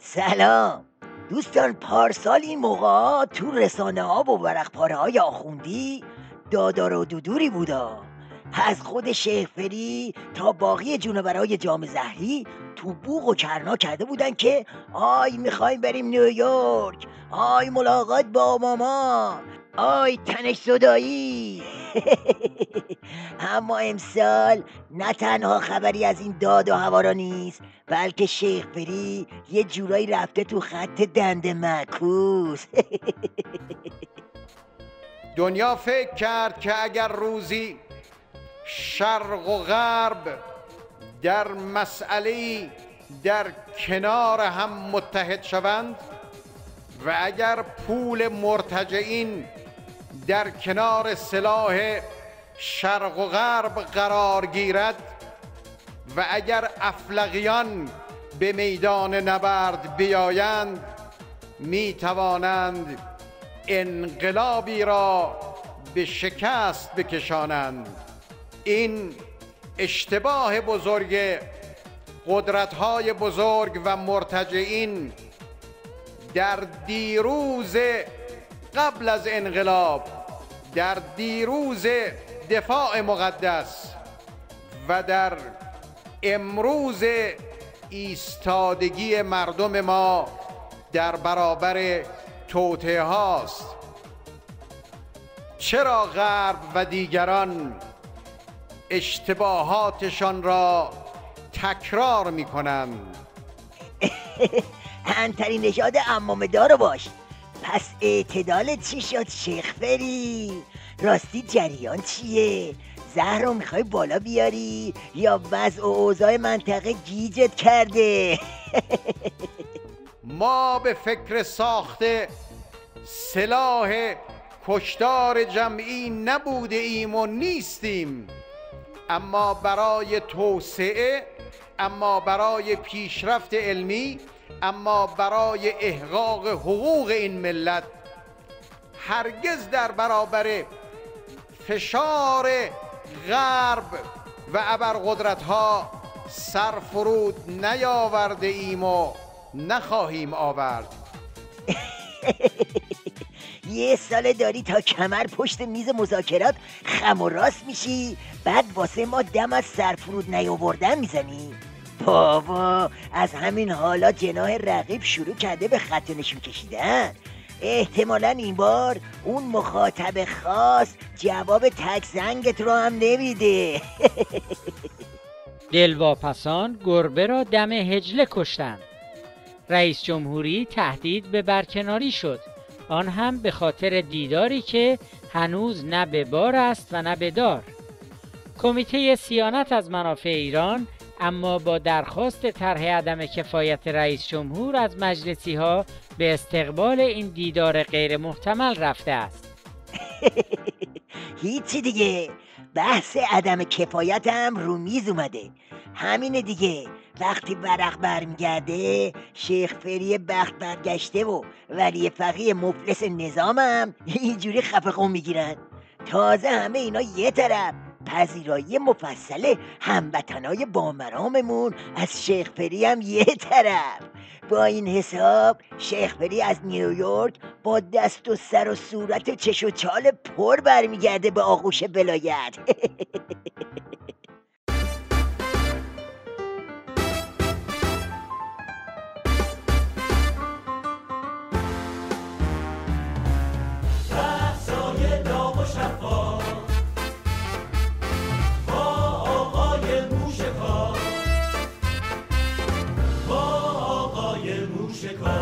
سلام دوستان، پارسال این موقع تو رسانه ها و ورق پاره های آخوندی دادار و دودوری بودا. از خود شیخ فری تا باقی جونورای جام زهری تو بوق و کرنا کرده بودن که آی میخوایم بریم نیویورک، آی ملاقات با ماما، آی تنش صدایی. اما امسال نه تنها خبری از این داد و هوارا نیست، بلکه شیخ فری یه جورایی رفته تو خط دند معکوس. دنیا فکر کرد که اگر روزی شرق و غرب در مسئله‌ای در کنار هم متحد شوند و اگر پول مرتجعین در کنار سلاح شرق و غرب قرار گیرد و اگر افلقیان به میدان نبرد بیایند، می توانند انقلابی را به شکست بکشانند. این اشتباه بزرگ قدرت‌های بزرگ و مرتجعین در دیروز قبل از انقلاب، در دیروز دفاع مقدس و در امروز ایستادگی مردم ما در برابر توطئه هاست. چرا غرب و دیگران اشتباهاتشان را تکرار می کنند؟ انتری نژاد عمامه دارو باش. پس اعتدال چی شد شیخ فری؟ راستی جریان چیه؟ زهر رو میخوای بالا بیاری یا وضع و اوضاع منطقه گیجت کرده؟ ما به فکر ساخت سلاح کشتار جمعی نبوده ایم و نیستیم، اما برای توسعه، اما برای پیشرفت علمی، اما برای احقاق حقوق این ملت هرگز در برابر فشار غرب و ابرقدرت‌ها سر فرود نیاورده ایم و نخواهیم آورد. یه سال داری تا کمر پشت میز مذاکرات خم و راست میشی، بعد واسه ما دم از سر فرود نیاوردن میزنی؟ بابا از همین حالا جناح رقیب شروع کرده به خط نشون کشیدن. احتمالاً این بار اون مخاطب خاص جواب تک زنگت رو هم نمیده. دلواپسان گربه را دم حجله کشتند. رئیس جمهوری تهدید به برکناری شد، آن هم به خاطر دیداری که هنوز نه به بار است و نه به دار. کمیته صیانت از منافع ایران اما با درخواست طرح عدم کفایت رئیس جمهور از مجلسی ها به استقبال این دیدار غیر محتمل رفته است. هیچی دیگه، بحث عدم کفایت هم رو میز اومده. همینه دیگه، وقتی ورق برمیگرده شیخ فری بخت برگشته و ولی فقیه مفلس نظامم اینجوری خفقون میگیرن. تازه همه اینا یه طرف، پذیرایی مفصل هموطنای بامراممون از شیخ فری هم یه طرف. با این حساب شیخ فری از نیویورک با دست و سر و صورت و چش و چال پر برمیگرده به آغوش ولایت. Chicago.